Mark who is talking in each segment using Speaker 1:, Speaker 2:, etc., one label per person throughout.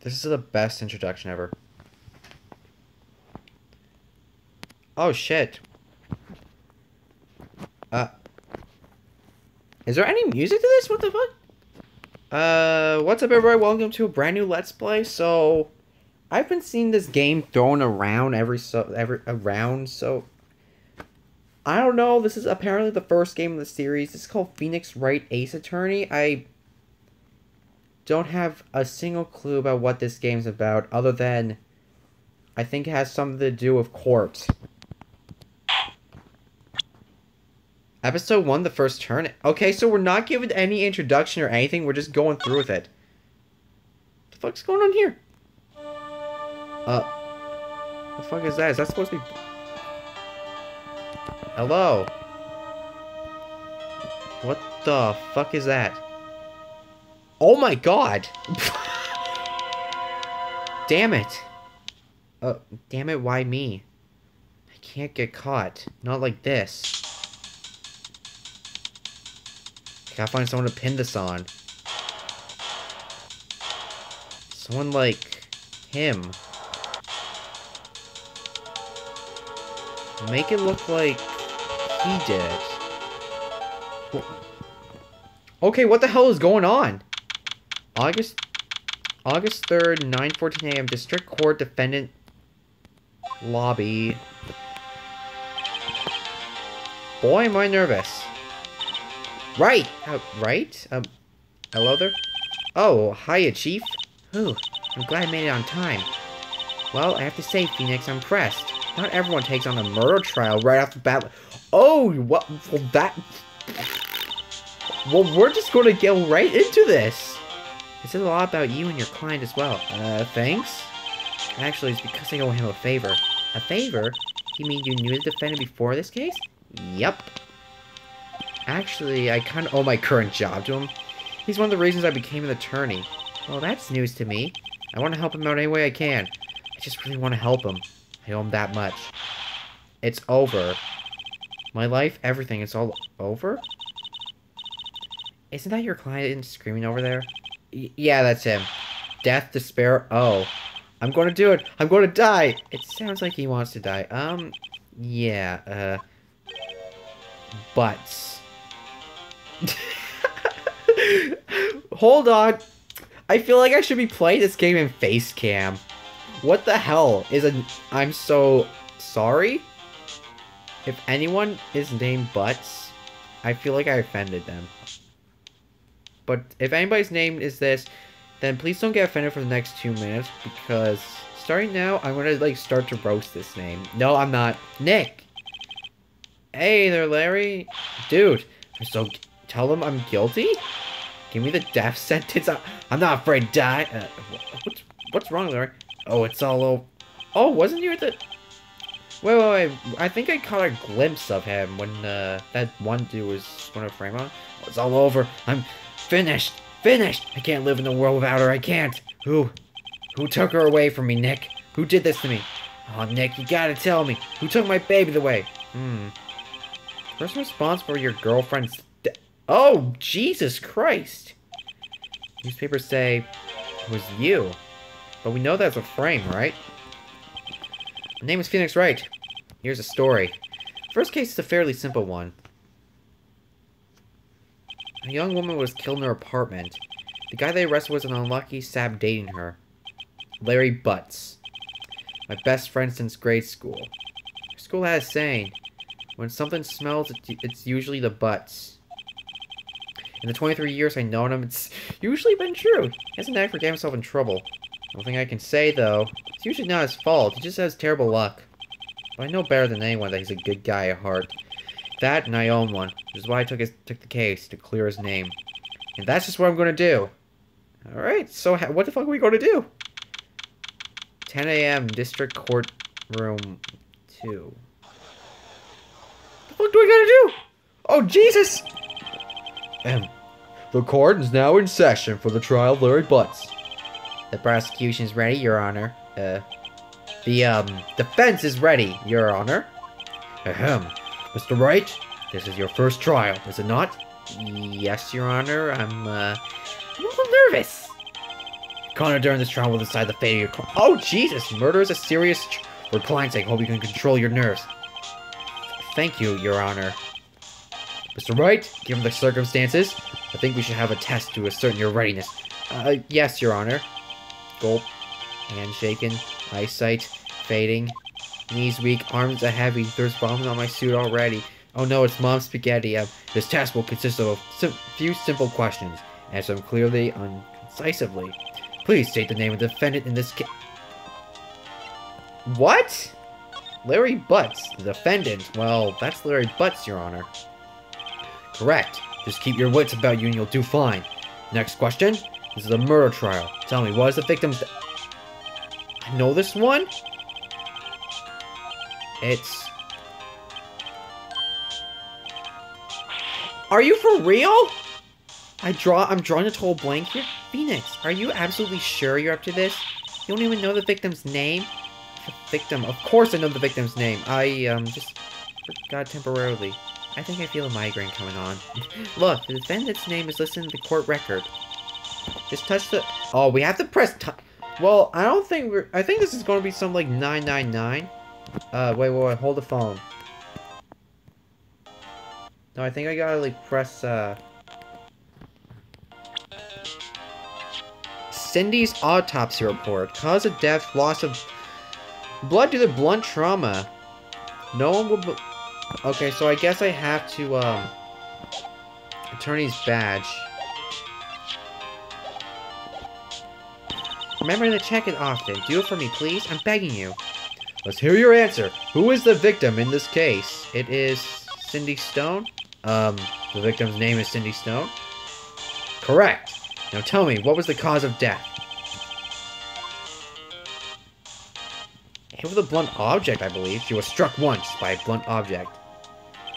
Speaker 1: This is the best introduction ever. Oh shit. Is there any music to this? What the fuck? What's up everybody? Welcome to a brand new Let's Play. So, I've been seeing this game thrown around so I don't know. This is apparently the first game in the series. It's called Phoenix Wright Ace Attorney. I don't have a single clue about what this game's about, other than I think it has something to do with court. Episode 1, the first turn. Okay, so we're not given any introduction or anything. We're just going through with it. What the fuck's going on here? The fuck is that? Is that supposed to be... Hello? What the fuck is that? Oh my god! Damn it. Damn it, why me? I can't get caught. Not like this. Gotta find someone to pin this on. Someone like him. Make it look like he did. Okay, what the hell is going on? August 3rd, 9:14 a.m. District Court Defendant Lobby. Boy, am I nervous. Right! Right? Hello there? Oh, hiya, Chief. Ooh, I'm glad I made it on time. Well, I have to say, Phoenix, I'm impressed. Not everyone takes on a murder trial right off the bat. Oh, what? Well, that... Well, we're just gonna get right into this. It says a lot about you and your client as well. Thanks? Actually, it's because I owe him a favor. A favor? You mean you knew the defendant before this case? Yup. Actually, I kind of owe my current job to him. He's one of the reasons I became an attorney. Well, that's news to me. I want to help him out any way I can. I just really want to help him. I owe him that much. It's over. My life, everything, it's all over? Isn't that your client screaming over there? Yeah, that's him. Death, despair, oh. I'm going to do it. I'm going to die. It sounds like he wants to die. Yeah, Butts. Hold on. I feel like I should be playing this game in face cam. What the hell is a... I'm so sorry? If anyone is named Butts, I feel like I offended them. But if anybody's name is this, then please don't get offended for the next 2 minutes, because starting now, I'm gonna, like, start to roast this name. No, I'm not. Nick! Hey there, Larry. Dude, so tell them I'm guilty? Give me the death sentence. I'm not afraid to die. What's wrong, Larry? Oh, it's all over. Oh, wasn't you at the... Wait. I think I caught a glimpse of him when that one dude was going to frame on. Oh, it's all over. I'm finished. Finished. I can't live in the world without her. I can't. Who took her away from me, Nick? Who did this to me? Oh, Nick, you gotta tell me. Who took my baby away? Person responsible for your girlfriend's... Oh, Jesus Christ. Newspapers say it was you. But we know that's a frame, right? My name is Phoenix Wright. Here's a story. First case is a fairly simple one. A young woman was killed in her apartment. The guy they arrested was an unlucky sap dating her. Larry Butts. My best friend since grade school. Our school had a saying. When something smells, it's usually the butts. In the 23 years I've known him, it's usually been true. He hasn't ever got himself in trouble. One thing I can say, though, it's usually not his fault. He just has terrible luck. But I know better than anyone that he's a good guy at heart. That, and I own one, which is why I took the case, to clear his name. And that's just what I'm going to do. Alright, so what the fuck are we going to do? 10 a.m. District Court Room 2. What the fuck do I gotta do? Oh, Jesus! The court is now in session for the trial of Larry Butts. The prosecution is ready, Your Honor. The defense is ready, Your Honor. Ahem. Mr. Wright, this is your first trial, is it not? Yes, Your Honor. I'm a little nervous. Connor during this trial will decide the fate of your Oh, Jesus! Murder is a serious for client's sake. Hope you can control your nerves. Thank you, Your Honor. Mr. Wright, given the circumstances, I think we should have a test to ascertain your readiness. Yes, Your Honor. Gulp. Hand shaken. Eyesight fading. Knees weak. Arms are heavy. There's vomit on my suit already. Oh no, it's Mom's spaghetti. This test will consist of a few simple questions. Answer them clearly and concisively. Please state the name of the defendant in this case. What? Larry Butts, the defendant. Well, that's Larry Butts, Your Honor. Correct. Just keep your wits about you and you'll do fine. Next question. This is a murder trial. Tell me, what is the victim's... I know this one? It's... Are you for real? I'm drawing a total blank here. Phoenix, are you absolutely sure you're up to this? You don't even know the victim's name? The victim, of course I know the victim's name. I, just forgot temporarily. I think I feel a migraine coming on. Look, the defendant's name is listed in the court record. Just touch the... Oh, we have to press... Well, I don't think we're... I think this is going to be something like 999. Wait, hold the phone. No, I think I gotta, like, press, Cindy's autopsy report. Cause of death, loss of blood due to blunt trauma. No one will... Okay, so I guess I have to, attorney's badge. Remember to check it often. Do it for me, please. I'm begging you. Let's hear your answer. Who is the victim in this case? It is Cindy Stone? The victim's name is Cindy Stone? Correct. Now tell me, what was the cause of death? Hit with a blunt object, I believe. She was struck once by a blunt object.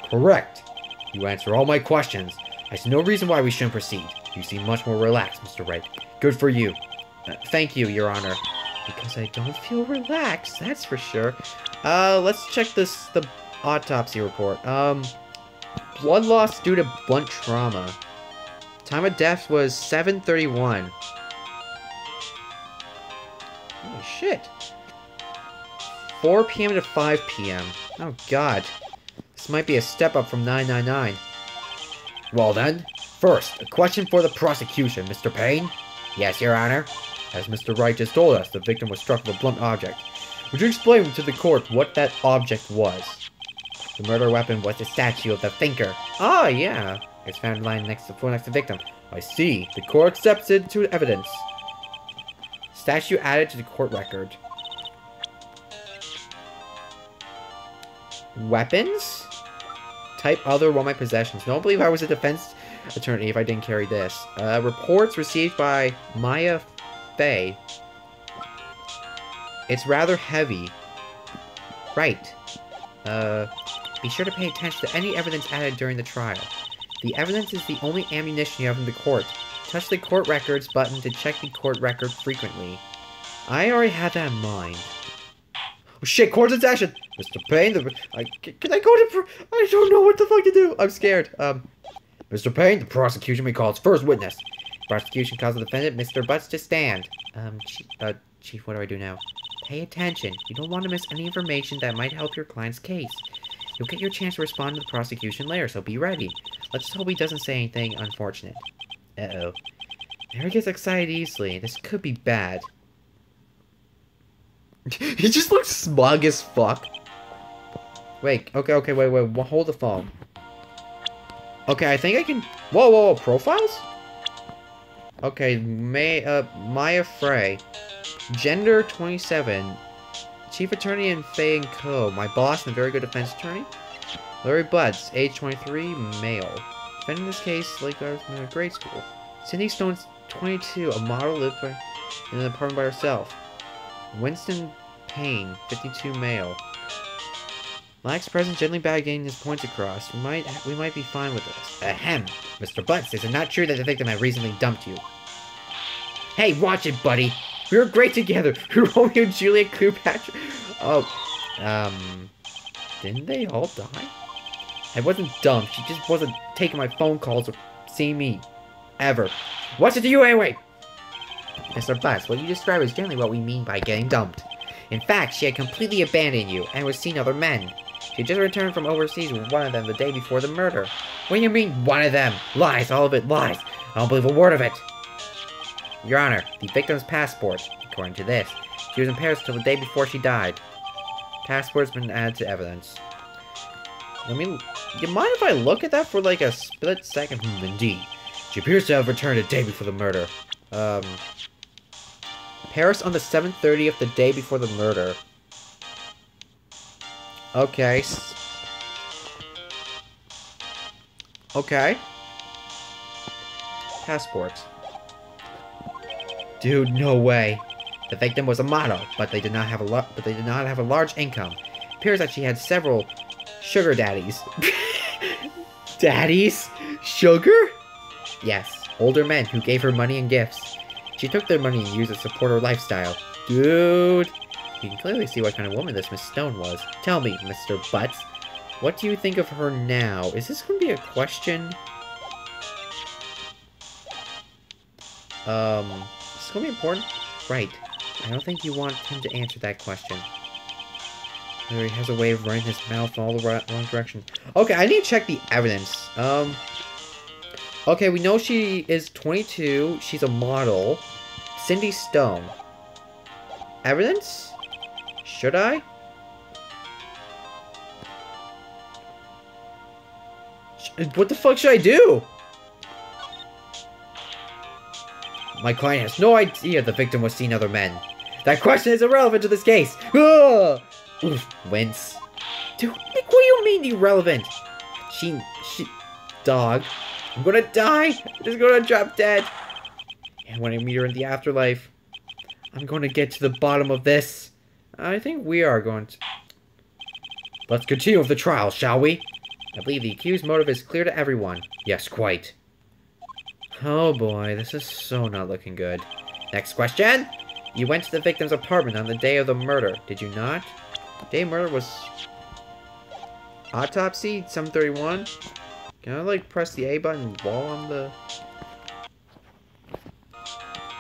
Speaker 1: Correct. You answer all my questions. I see no reason why we shouldn't proceed. You seem much more relaxed, Mr. Wright. Good for you. Thank you, Your Honor. Because I don't feel relaxed, that's for sure. Let's check the autopsy report. Blood loss due to blunt trauma. Time of death was 7:31. Holy shit. 4 p.m. to 5 p.m. Oh god. This might be a step up from 999. Well then, first, a question for the prosecution, Mr. Payne. Yes, Your Honor. As Mr. Wright just told us, the victim was struck with a blunt object. Would you explain to the court what that object was? The murder weapon was the statue of the thinker. Oh, yeah. It's found lying next to the victim. I see. The court accepts it to evidence. Statue added to the court record. Weapons? Type other, one of my possessions. Don't believe I was a defense attorney if I didn't carry this. Reports received by Maya Fey. It's rather heavy. Right. Be sure to pay attention to any evidence added during the trial. The evidence is the only ammunition you have in the court. Touch the court records button to check the court record frequently. I already had that in mind. Oh shit, court's in session! Mr. Payne, can I go to... I don't know what the fuck to do! I'm scared. Mr. Payne, the prosecution may call its first witness. Prosecution calls the defendant, Mr. Butts, to stand. Chief, what do I do now? Pay attention. You don't want to miss any information that might help your client's case. You'll get your chance to respond to the prosecution later, so be ready. Let's hope he doesn't say anything unfortunate. Uh-oh. Mary gets excited easily. This could be bad. He just looks smug as fuck. Wait, okay, wait, hold the phone. Okay, I think I can... Whoa, profiles? Okay, Maya Frey. Gender, 27. Chief attorney in Fay & Co. My boss and a very good defense attorney. Larry Butts, age 23, male. Defendant in this case, like I was in grade school. Cindy Stone's 22, a model, lived in an apartment by herself. Winston Payne, 52, male. Lax presence, gently bagging his points across. We might be fine with this. Ahem. Mr. Butts, is it not true that the victim had recently dumped you? Hey, watch it, buddy! We were great together! Romeo, Juliet, Cleopatra... Oh, didn't they all die? I wasn't dumb, she just wasn't taking my phone calls or seeing me. Ever. What's it to you anyway? Mr. Butts, what you describe is generally what we mean by getting dumped. In fact, she had completely abandoned you and was seeing other men. She had just returned from overseas with one of them the day before the murder. What do you mean, one of them? Lies, all of it, lies. I don't believe a word of it. Your Honor, the victim's passport, according to this, she was in Paris till the day before she died. Passport's been added to evidence. Do you mind if I look at that for like a split second? Indeed. She appears to have returned a day before the murder. Paris on the 7:30th, the day before the murder. Okay. Okay. Passport. Dude, no way. The victim was a model, but they did not have a large income. It appears that she had several sugar daddies. Daddies? Sugar? Yes, older men who gave her money and gifts. She took their money and used it to support her lifestyle. Dude! You can clearly see what kind of woman this Miss Stone was. Tell me, Mr. Butts, what do you think of her now? Is this going to be a question? Is this going to be important? Right. I don't think you want him to answer that question. He has a way of running his mouth in all the wrong direction. Okay, I need to check the evidence. Okay, we know she is 22. She's a model. Cindy Stone. Evidence? Should I? What the fuck should I do? My client has no idea the victim was seeing other men. That question is irrelevant to this case. Ugh! Oof, wince. Dude, Nick, what do you mean irrelevant? Dog. I'm gonna die. I'm just gonna drop dead. And when I meet her in the afterlife, I'm gonna get to the bottom of this. I think we are going to... Let's continue with the trial, shall we? I believe the accused's motive is clear to everyone. Yes, quite. Oh boy, this is so not looking good. Next question. You went to the victim's apartment on the day of the murder, did you not? The day of murder was... Autopsy, 7:31. Can I, like, press the A button while on the...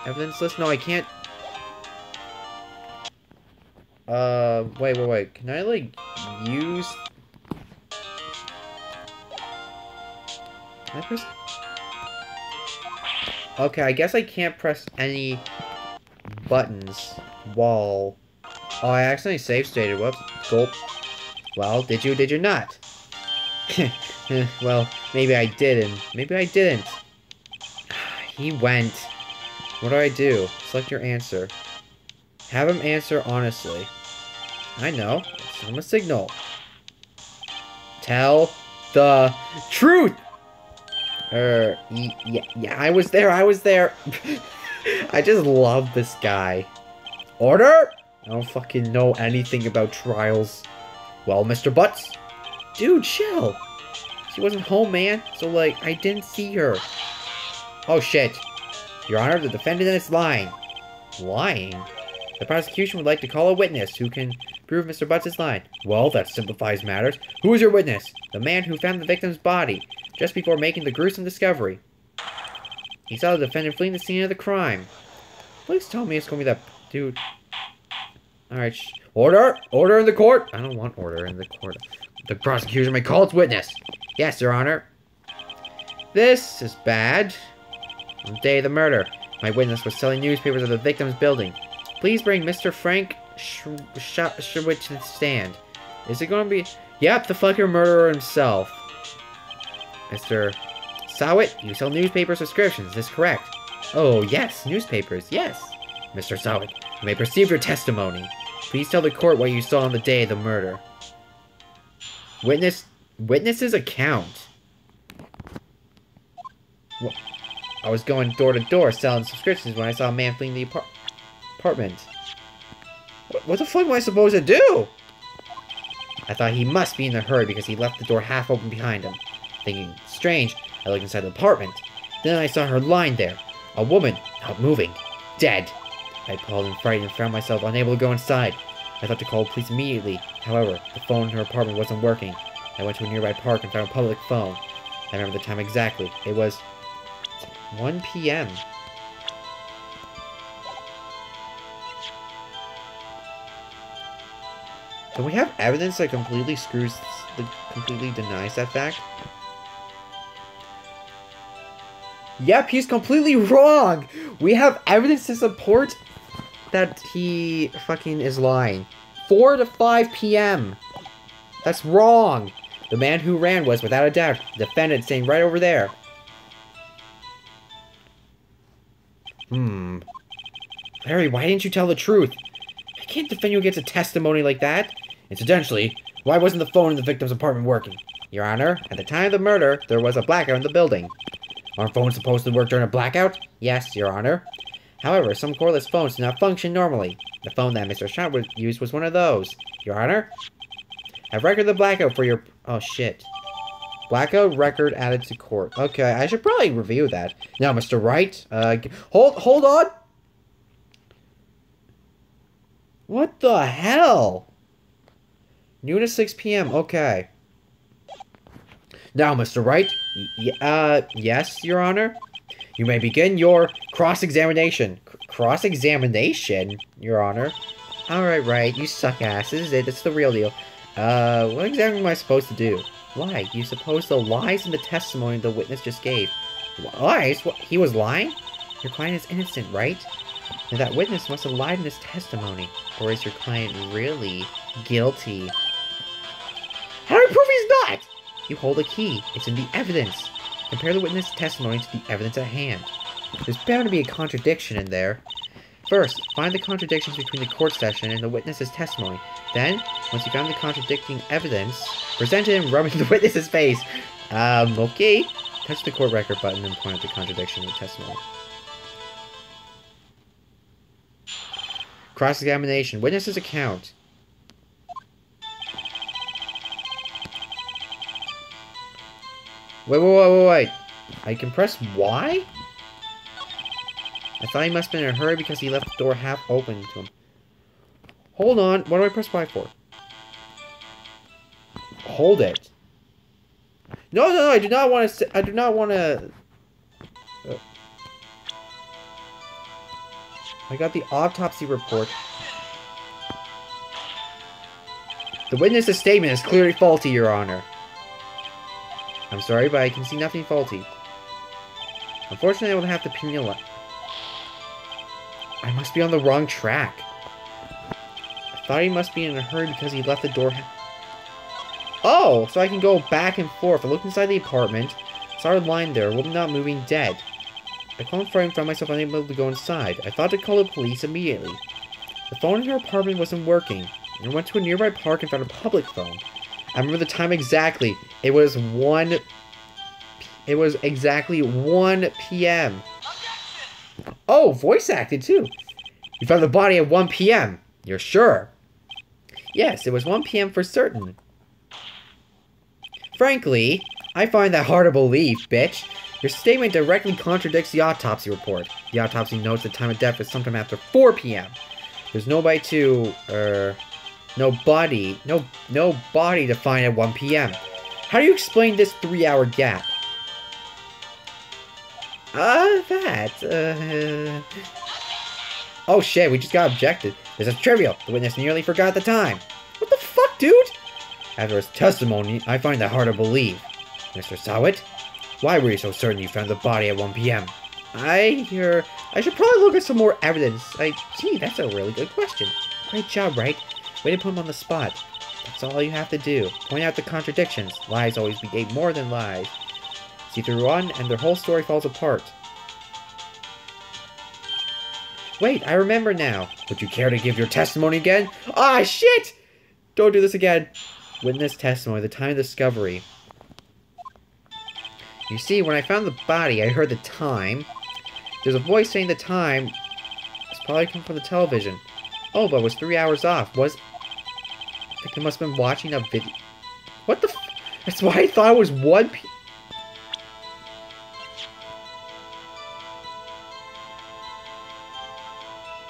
Speaker 1: evidence list? No, I can't... wait. Can I, like, use... Can I press... Okay, I guess I can't press any buttons while... Oh, I accidentally save stated. Whoops. Gulp. Well, did you not? Well, maybe I did, and maybe I didn't. He went. What do I do? Select your answer. Have him answer honestly. I know. Send him a signal. Tell the truth! Yeah, I was there. I just love this guy. Order? I don't fucking know anything about trials. Well, Mr. Butts? Dude, chill. She wasn't home, man. So, like, I didn't see her. Oh, shit. Your Honor, the defendant is lying. Lying? The prosecution would like to call a witness who can prove Mr. Butts is lying. Well, that simplifies matters. Who is your witness? The man who found the victim's body just before making the gruesome discovery. He saw the defendant fleeing the scene of the crime. Please tell me it's going to be that dude. Alright, order! Order in the court! I don't want order in the court. The prosecution may call its witness. Yes, Your Honor. This is bad. On the day of the murder, my witness was selling newspapers at the victim's building. Please bring Mr. Frank Sherwich to the stand. Is it going to be... Yep, the fucking murderer himself. Mr. Sowit, you sell newspaper subscriptions, is this correct? Oh, yes, newspapers, yes. Mr. Sowit, you may proceed your testimony. Please tell the court what you saw on the day of the murder. Witness's account. What? I was going door to door selling subscriptions when I saw a man fleeing the apartment. What the fuck am I supposed to do? I thought he must be in a hurry because he left the door half open behind him. Thinking, strange, I looked inside the apartment. Then I saw her lying there. A woman, not moving. Dead. I appalled and frightened and found myself unable to go inside. I thought to call the police immediately. However, the phone in her apartment wasn't working. I went to a nearby park and found a public phone. I remember the time exactly. It was 1 p.m. Do we have evidence that completely denies that fact? Yep, he's completely wrong! We have evidence to support that he fucking is lying. 4 to 5 p.m. That's wrong! The man who ran was, without a doubt, the defendant staying right over there. Larry, why didn't you tell the truth? I can't defend you against a testimony like that. Incidentally, why wasn't the phone in the victim's apartment working? Your Honor, at the time of the murder, there was a blackout in the building. Aren't phones supposed to work during a blackout? Yes, Your Honor. However, some cordless phones do not function normally. The phone that Mr. Schott used was one of those. Your Honor? Have record of the blackout for your... Oh, shit. Blackout record added to court. Okay, I should probably review that. Now, Mr. Wright, hold on! What the hell? Noon to 6 p.m. Okay. Now, Mr. Wright. Yes, Your Honor. You may begin your cross-examination. Cross-examination, Your Honor? Alright, Wright. You suck ass. This is it. It's the real deal. What exactly am I supposed to do? Lie. You suppose the lies in the testimony the witness just gave. Lies? What? He was lying? Your client is innocent, right? And that witness must have lied in his testimony. Or is your client really guilty? How do we prove he's not? You hold a key. It's in the evidence. Compare the witness' testimony to the evidence at hand. There's bound to be a contradiction in there. First, find the contradictions between the court session and the witness's testimony. Then, once you found the contradicting evidence, present it and rub it in the witness's face. Okay. Touch the court record button and point at the contradiction in the testimony. Cross-examination. Witness's account. Wait. I can press Y? I thought he must have been in a hurry because he left the door half open to him. Hold on. What do I press Y for? Hold it. No, I do not want to... I do not want to... I got the autopsy report. The witness's statement is clearly faulty, Your Honor. I'm sorry, but I can see nothing faulty. Unfortunately, I will have to penalize. I must be on the wrong track. I thought he must be in a hurry because he left the door. Oh, so I can go back and forth. I looked inside the apartment, saw her lying there, woman not moving, dead. I called for and found myself unable to go inside. I thought to call the police immediately. The phone in her apartment wasn't working. I went to a nearby park and found a public phone. I remember the time exactly. It was exactly 1 p.m. Oh, voice acted too. You found the body at 1 p.m. You're sure? Yes, it was 1 p.m. for certain. Frankly, I find that hard to believe, bitch. Your statement directly contradicts the autopsy report. The autopsy notes the time of death is sometime after 4 p.m. There's no body to find at 1 p.m. How do you explain this 3-hour gap? Oh shit, we just got objected. This is trivial. The witness nearly forgot the time. What the fuck, dude? After his testimony, I find that hard to believe. Mr. Sawit? Why were you so certain you found the body at 1 p.m.? I should probably look at some more evidence. Gee, that's a really good question. Great job, Wright. Way to put him on the spot. That's all you have to do. Point out the contradictions. Lies always behave more than lies. See through one, and their whole story falls apart. Wait, I remember now. Would you care to give your testimony again? Ah, shit! Don't do this again. Witness testimony, the time of discovery. You see, when I found the body, I heard the time. There's a voice saying the time. It's probably come from the television. Oh, but it was 3 hours off. I think I must have been watching a video. What the f... That's why I thought it was 1 p...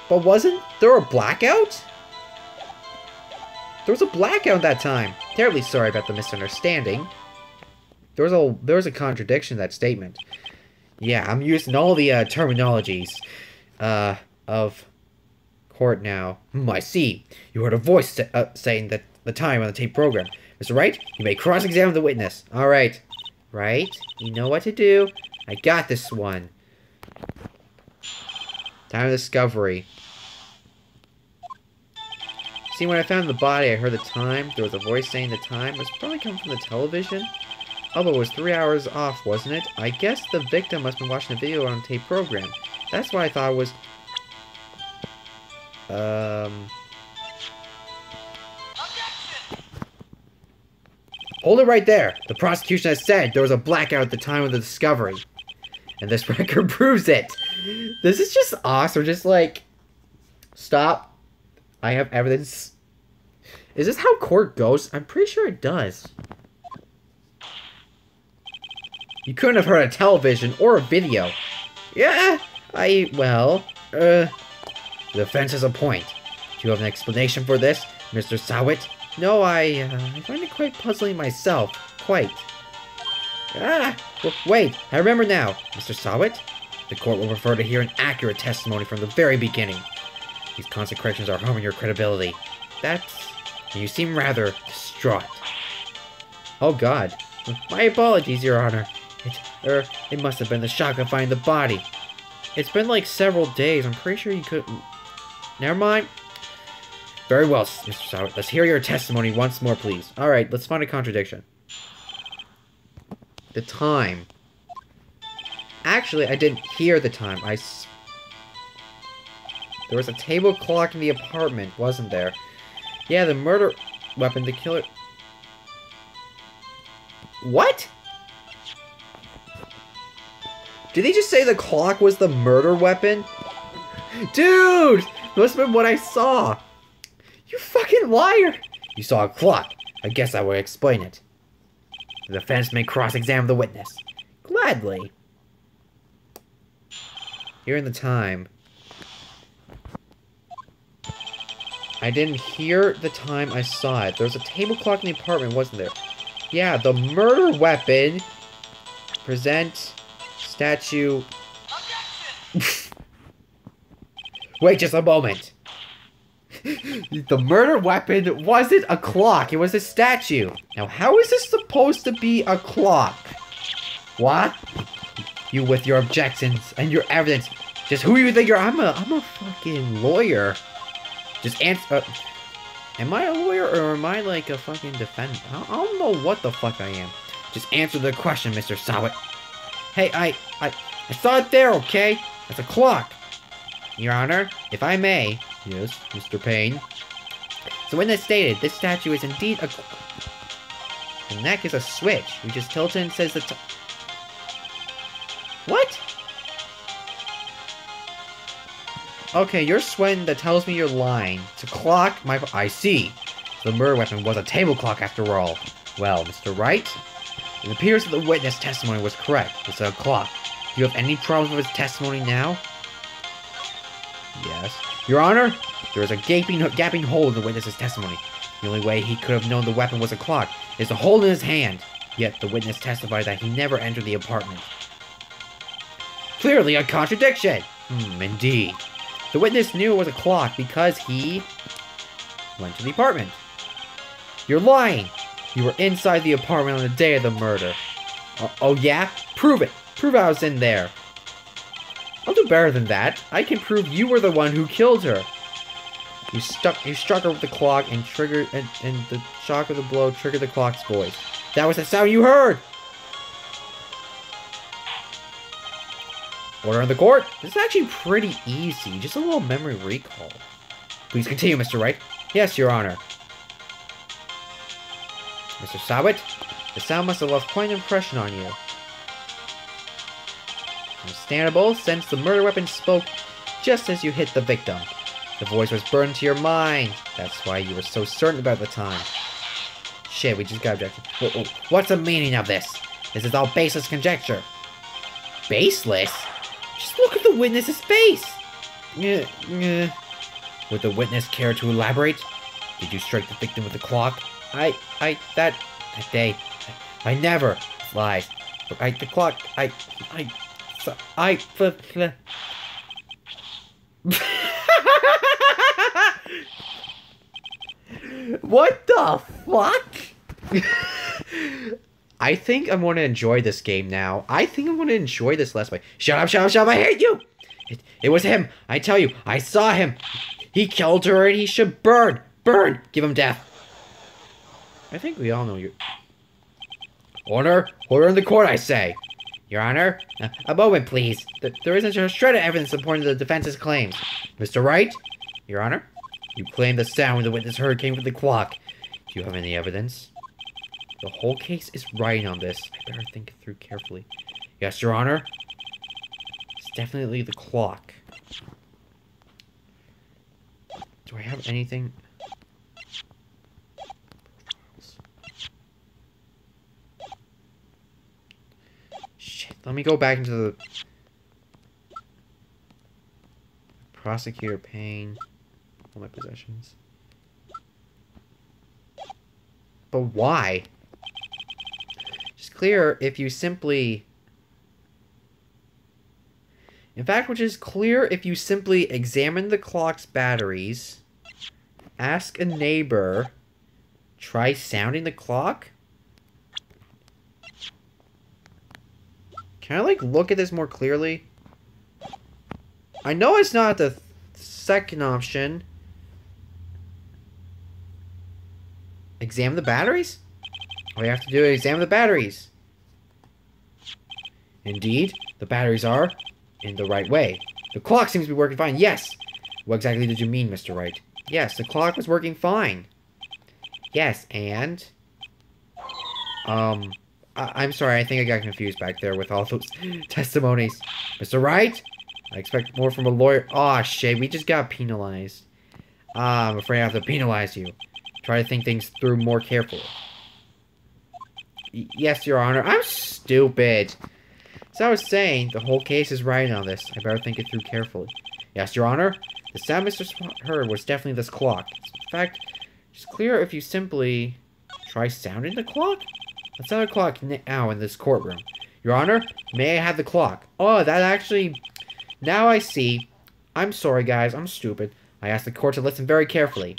Speaker 1: But wasn't there a blackout? There was a blackout that time. Terribly sorry about the misunderstanding. There was a contradiction in that statement. Yeah, I'm using all the terminologies of court now. I see. You heard a voice saying that the time on the tape program. Mr. Wright, you may cross-examine the witness. Alright. Right? You know what to do. I got this one. Time of discovery. See, when I found the body, I heard the time. There was a voice saying the time. It was probably coming from the television. Oh, but it was 3 hours off, wasn't it? I guess the victim must have been watching the video on a tape program. That's what I thought it was... Hold it right there. The prosecution has said there was a blackout at the time of the discovery. And this record proves it. This is just awesome. Just like... Stop. I have evidence. Is this how court goes? I'm pretty sure it does. You couldn't have heard a television or a video. Yeah, the defense has a point. Do you have an explanation for this, Mr. Sawit? No, I find it quite puzzling myself. Quite. Wait, I remember now. Mr. Sawit? The court will prefer to hear an accurate testimony from the very beginning. These consecrations are harming your credibility. You seem rather distraught. Oh God. My apologies, Your Honor. It must have been the shock of finding the body. It's been like several days. I'm pretty sure you could... Never mind. Very well, Mr. Sawit. Let's hear your testimony once more, please. Alright, let's find a contradiction. The time. Actually, I didn't hear the time. There was a table clock in the apartment, wasn't there? Yeah, the murder weapon, the killer... What? Did he just say the clock was the murder weapon? Dude! Must have been what I saw. You fucking liar! You saw a clock. I guess I would explain it. The defense may cross-examine the witness. Gladly. Here in the time. I didn't hear the time I saw it. There was a table clock in the apartment, wasn't there? Yeah, the murder weapon. Present statue. Wait just a moment. The murder weapon wasn't a clock. It was a statue. Now, how is this supposed to be a clock? What? You with your objections and your evidence. Just who you think you're? I'm a fucking lawyer. Just answer. Am I a lawyer or am I like a fucking defendant? I don't know what the fuck I am. Just answer the question, Mr. Sawit. Hey, I saw it there, okay? It's a clock. Your Honor, if I may. Yes, Mr. Payne. So when it's stated, this statue is indeed a... The neck is a switch. You just tilt it and says the... What? Okay, you're sweating that tells me you're lying. It's a clock, I see. The murder weapon was a table clock after all. Well, Mr. Wright, it appears that the witness testimony was correct. It's a clock. Do you have any problems with his testimony now? Yes. Your Honor, there is a gaping hole in the witness's testimony. The only way he could have known the weapon was a clock is the hole in his hand. Yet the witness testified that he never entered the apartment. Clearly a contradiction! Indeed. The witness knew it was a clock because he went to the apartment. You're lying! You were inside the apartment on the day of the murder. Oh yeah? Prove it! Prove I was in there. I'll do better than that. I can prove you were the one who killed her. You struck her with the clock and triggered and the shock of the blow triggered the clock's voice. That was the sound you heard! Order in the court. This is actually pretty easy. Just a little memory recall. Please continue, Mr. Wright. Yes, Your Honor. Mr. Sawit, the sound must have left quite an impression on you. Understandable, since the murder weapon spoke just as you hit the victim. The voice was burned to your mind. That's why you were so certain about the time. Shit, we just got objected. What's the meaning of this? This is all baseless conjecture. Baseless? Just look at the witness's face! Would the witness care to elaborate? Did you strike the victim with the clock? That day, I never lies. The clock, What the fuck? I think I'm going to enjoy this game now. I think I'm going to enjoy this Let's Play. Shut up, shut up, shut up. I hate you. It was him. I tell you, I saw him. He killed her and he should burn. Burn. Give him death. I think we all know you. Order in the court, I say. Your Honor, a moment, please. There isn't a shred of evidence supporting the defense's claims. Mr. Wright, Your Honor, you claim the sound the witness heard came from the clock. Do you have any evidence? The whole case is riding on this. I better think it through carefully. Yes, Your Honor. It's definitely the clock. Do I have anything? Shit, let me go back into the prosecutor Payne. All my possessions. But why? Just clear if you simply... In fact, which is clear if you simply examine the clock's batteries, ask a neighbor, try sounding the clock? Can I, like, look at this more clearly? I know it's not the second option. Examine the batteries? All you have to do is examine the batteries. Indeed, the batteries are in the right way. The clock seems to be working fine. Yes! What exactly did you mean, Mr. Wright? Yes, the clock was working fine. Yes, and... I'm sorry, I think I got confused back there with all those testimonies. Mr. Wright? I expect more from a lawyer. Aw, shit, we just got penalized. I'm afraid I have to penalize you. Try to think things through more carefully. Yes, Your Honor. I'm stupid. As I was saying, the whole case is riding on this. I better think it through carefully. Yes, Your Honor. The sound Mr. Swat heard was definitely this clock. In fact, it's clear if you simply try sounding the clock. Let's sound the clock now in this courtroom. Your Honor, may I have the clock? Oh, that actually... Now I see. I'm sorry, guys. I'm stupid. I asked the court to listen very carefully.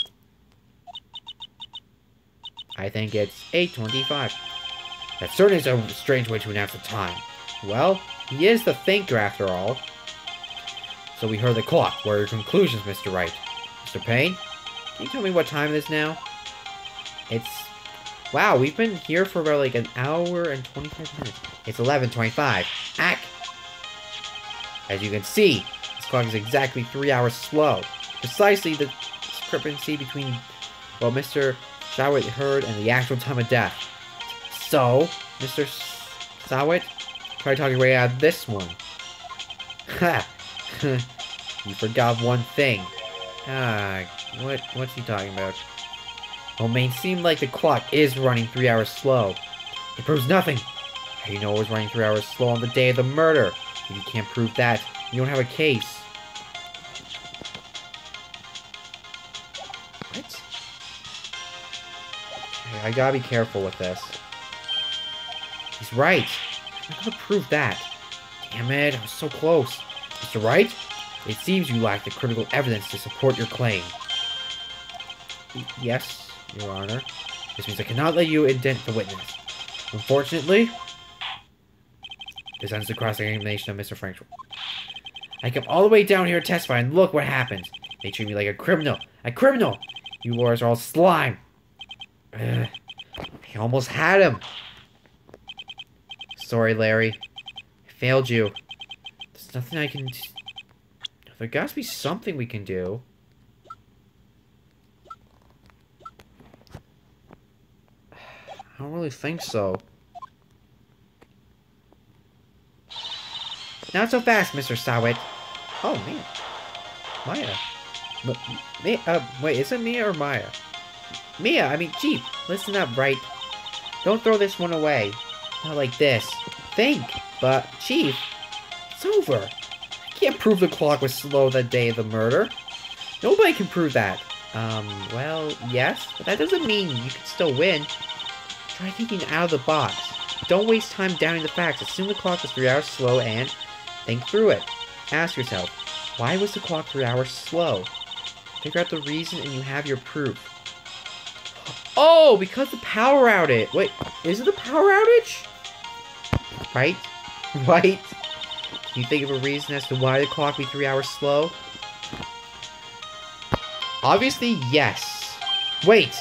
Speaker 1: I think it's 8:25. That certainly is a strange way to announce the time. Well, he is the thinker after all. So we heard the clock. What are your conclusions, Mr. Wright? Mr. Payne, can you tell me what time it is now? It's... Wow, we've been here for about like an hour and 25 minutes. It's 11:25. Ack! As you can see, this clock is exactly 3 hours slow. Precisely the discrepancy between what Mr. Shawit heard and the actual time of death. So, Mr. Shawit, try talking right out of this one. Ha! You forgot one thing. What's he talking about? Well, it may seem like the clock is running 3 hours slow. It proves nothing. How do you know it was running 3 hours slow on the day of the murder? If you can't prove that, you don't have a case. What? Okay, I gotta be careful with this. He's right. I'm not gonna prove that. Damn it, I was so close. Mr. Wright, it seems you lack the critical evidence to support your claim. Yes, Your Honor. This means I cannot let you indent the witness. Unfortunately, this ends the cross-examination of Mr. Frank. I come all the way down here to testify, and look what happens. They treat me like a criminal. A criminal! You lawyers are all slime. Ugh. I almost had him. Sorry, Larry. I failed you. There's nothing I can do. There has to be something we can do. I don't really think so. Not so fast, Mr. Sawit. Oh, man. Maya. Wait, is it Mia or Maya? Mia, I mean, Chief, listen up, Wright. Don't throw this one away. Not like this. Think. But, Chief, it's over. I can't prove the clock was slow the day of the murder. Nobody can prove that. Well, yes, but that doesn't mean you can still win. Try thinking out of the box. Don't waste time doubting the facts. Assume the clock was 3 hours slow and think through it. Ask yourself, why was the clock 3 hours slow? Figure out the reason and you have your proof. Oh, because the power outage. Wait, is it the power outage? Right? Right? Can you think of a reason as to why the clock be 3 hours slow? Obviously, yes. Wait,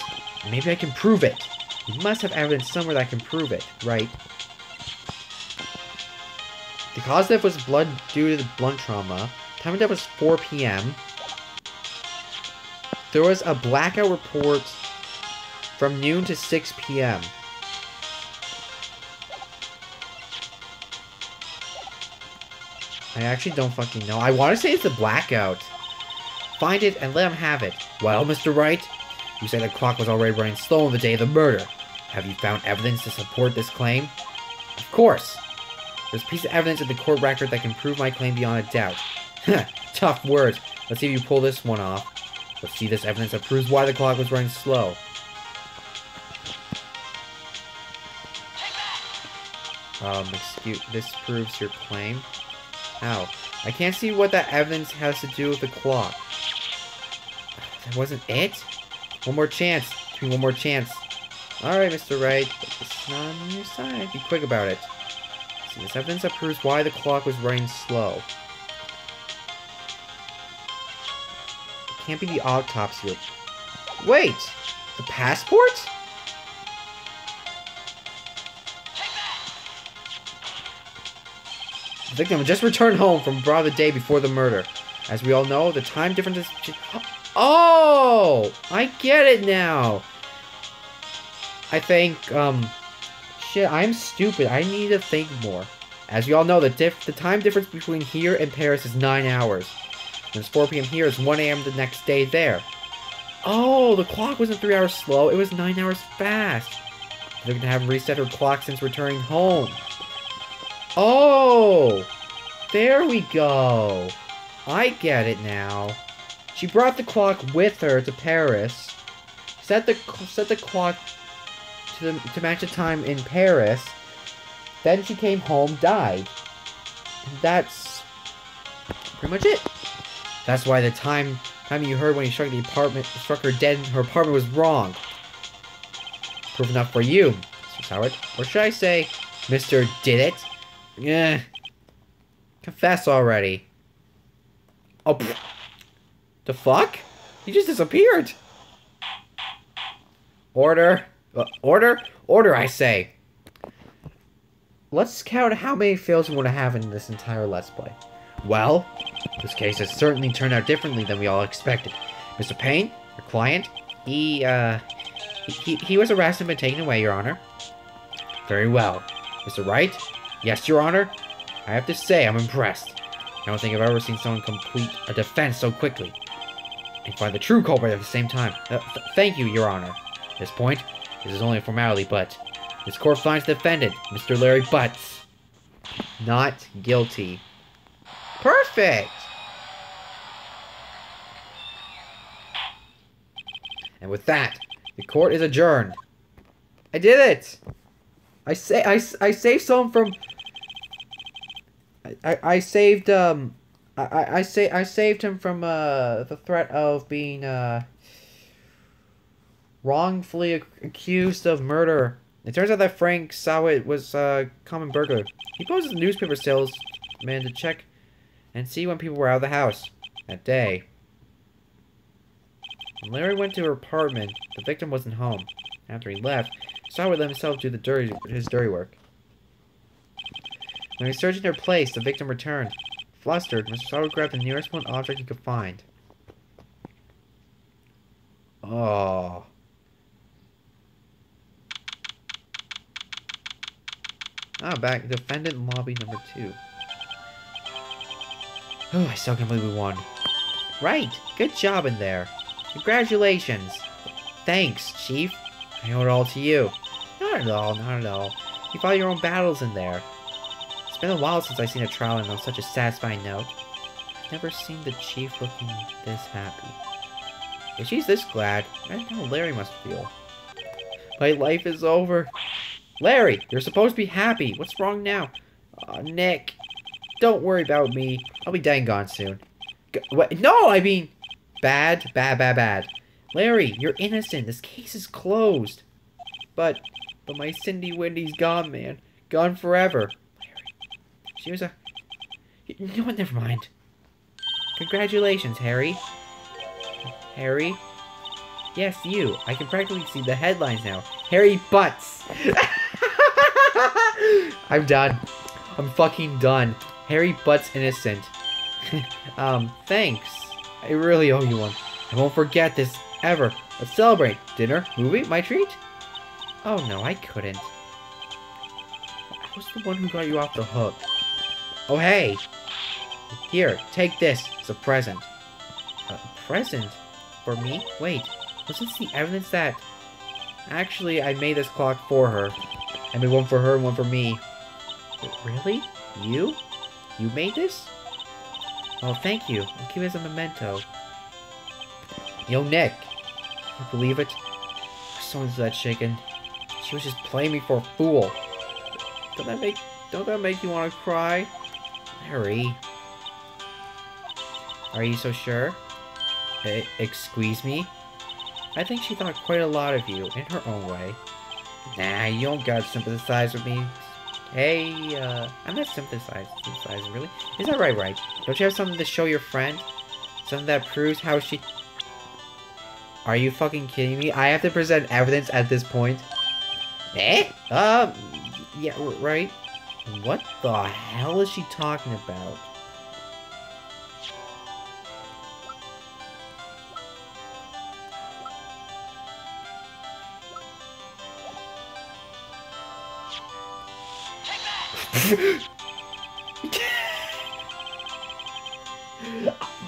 Speaker 1: maybe I can prove it. You must have evidence somewhere that can prove it, right? The cause of death was blood due to the blunt trauma. Time of death was 4 p.m. There was a blackout report from noon to 6 p.m. I actually don't fucking know. I want to say it's a blackout. Find it and let him have it. Well, Mr. Wright, you said the clock was already running slow on the day of the murder. Have you found evidence to support this claim? Of course. There's a piece of evidence in the court record that can prove my claim beyond a doubt. Tough words. Let's see if you pull this one off. Let's see this evidence that proves why the clock was running slow. This proves your claim? How? I can't see what that evidence has to do with the clock. That wasn't it? One more chance. Give me one more chance. Alright, Mr. Wright. It's not on your side. Be quick about it. See, this evidence that proves why the clock was running slow. It can't be the autopsy. Wait! The passport? The victim just returned home from abroad the day before the murder. As we all know, the time difference is... Oh! I get it now! I think, shit, I'm stupid. I need to think more. As we all know, the time difference between here and Paris is 9 hours. When it's 4 p.m. here, it's 1 a.m. the next day there. Oh, the clock wasn't 3 hours slow, it was 9 hours fast. They're gonna have reset her clock since returning home. Oh! There we go. I get it now. She brought the clock with her to Paris, set the clock to match the time in Paris, then she came home, died. And that's pretty much it. That's why the time you heard when he struck her dead in her apartment was wrong. Proof enough for you, Mr. Howard. Or should I say, Mr. Did It? Yeah. Confess already. Oh, pfft. The fuck? He just disappeared. Order. Order, I say. Let's count how many fails we want to have in this entire Let's Play. Well, this case has certainly turned out differently than we all expected. Mr. Payne, your client, he was arrested and been taken away, Your Honor. Very well. Mr. Wright? Yes, Your Honor. I have to say, I'm impressed. I don't think I've ever seen someone complete a defense so quickly. And find the true culprit at the same time. Thank you, Your Honor. At this point, this is only a formality, but this court finds the defendant, Mr. Larry Butts, not guilty. Perfect! And with that, the court is adjourned. I did it! I saved someone from... I saved him from the threat of being wrongfully accused of murder. It turns out that Frank Sawit was a common burglar. He posed as a newspaper salesman to check and see when people were out of the house that day. When Larry went to her apartment, the victim wasn't home. After he left, Sawit let himself do his dirty work. When he searched in her place, the victim returned. Flustered, Mr. Sawit grabbed the nearest one object he could find. Oh. Ah, back. Defendant lobby number 2. Oh, I still can't believe we won. Right. Good job in there. Congratulations. Thanks, Chief. I owe it all to you. Not at all, not at all. You fought your own battles in there. It's been a while since I've seen a trial end on such a satisfying note. I've never seen the Chief looking this happy. If she's this glad, I don't know how Larry must feel. My life is over. Larry, you're supposed to be happy. What's wrong now? Nick. Don't worry about me. I'll be dead and gone soon. What? No, I mean... Bad. Larry, you're innocent. This case is closed. But my Cindy Wendy's gone, man. Gone forever. Larry, she was a... You know what? Never mind. Congratulations, Harry. Harry? Yes, you. I can practically see the headlines now. Harry Butts! I'm done. I'm fucking done. Harry Butts innocent. Thanks. I really owe you one. I won't forget this ever. Let's celebrate. Dinner? Movie? My treat? Oh no, I couldn't. I was the one who got you off the hook. Oh hey! Here, take this. It's a present. A present? For me? Wait, was this the evidence that... Actually, I made this clock for her. I made one for her and one for me. Wait, really? You? You made this? Oh, thank you. I'll keep it as a memento. Yo, Nick. Can you believe it? I was so into that chicken. She was just playing me for a fool. Don't that make you want to cry? Larry. Are you so sure? Excuse me? I think she thought quite a lot of you, in her own way. Nah, you don't gotta sympathize with me. Hey, I'm not sympathizing, really. Is that right, Wright? Don't you have something to show your friend? Something that proves how she... Are you fucking kidding me? I have to present evidence at this point? Eh? Yeah, right. What the hell is she talking about?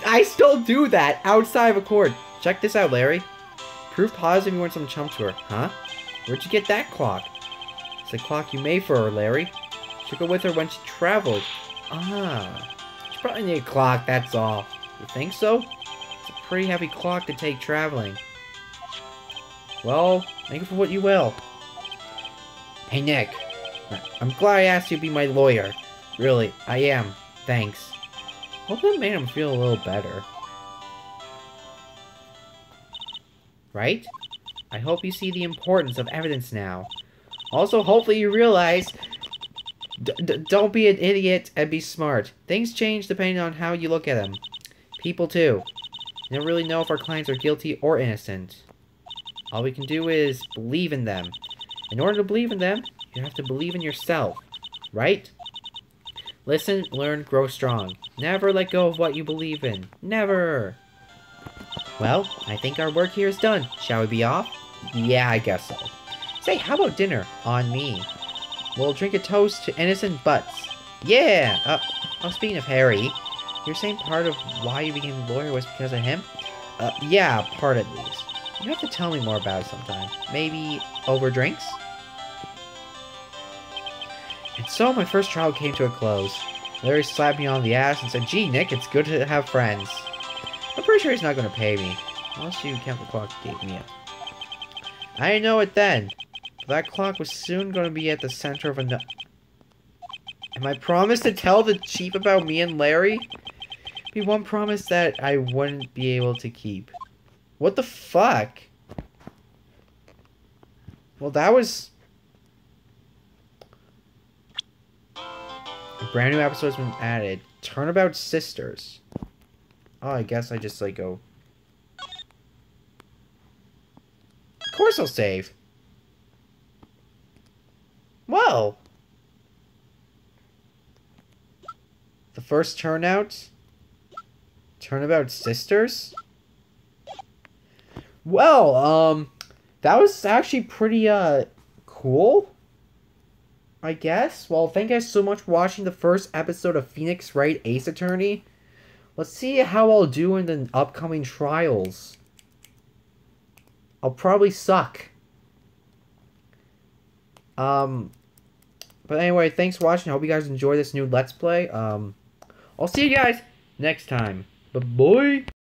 Speaker 1: I still do that outside of a court. Check this out, Larry. Proof positive you went some chump to her, huh? Where'd you get that clock? It's the clock you made for her, Larry. Took it with her when she traveled. Ah. She probably need a clock, that's all. You think so? It's a pretty heavy clock to take traveling. Well, make it for what you will. Hey, Nick. I'm glad I asked you to be my lawyer. Really, I am. Thanks. Hope that made him feel a little better. Right? I hope you see the importance of evidence now. Also, hopefully you realize... don't be an idiot and be smart. Things change depending on how you look at them. People, too. We don't really know if our clients are guilty or innocent. All we can do is believe in them. In order to believe in them, you have to believe in yourself. Right? Listen, learn, grow strong. Never let go of what you believe in. Never! Well, I think our work here is done. Shall we be off? Yeah, I guess so. Say, how about dinner? On me. We'll drink a toast to innocent butts. Yeah! Speaking of Harry, you're saying part of why you became a lawyer was because of him? Yeah, part at least. You have to tell me more about it sometime. Maybe over drinks? And so my first trial came to a close. Larry slapped me on the ass and said, "Gee, Nick, it's good to have friends." I'm pretty sure he's not going to pay me. Unless you count the clock he gave me up. I didn't know it then. But that clock was soon going to be at the center of a... Am I promised to tell the chief about me and Larry? Be one promise that I wouldn't be able to keep. What the fuck? Well, that was... A brand new episode has been added. Turnabout Sisters. Oh, I guess I just, like, go... Of course I'll save. Well. The first turnout? Turnabout Sisters? Well, that was actually pretty, cool. I guess. Well, thank you guys so much for watching the first episode of Phoenix Wright Ace Attorney. Let's see how I'll do in the upcoming trials. I'll probably suck. But anyway, thanks for watching. I hope you guys enjoy this new Let's Play. I'll see you guys next time. Bye-bye.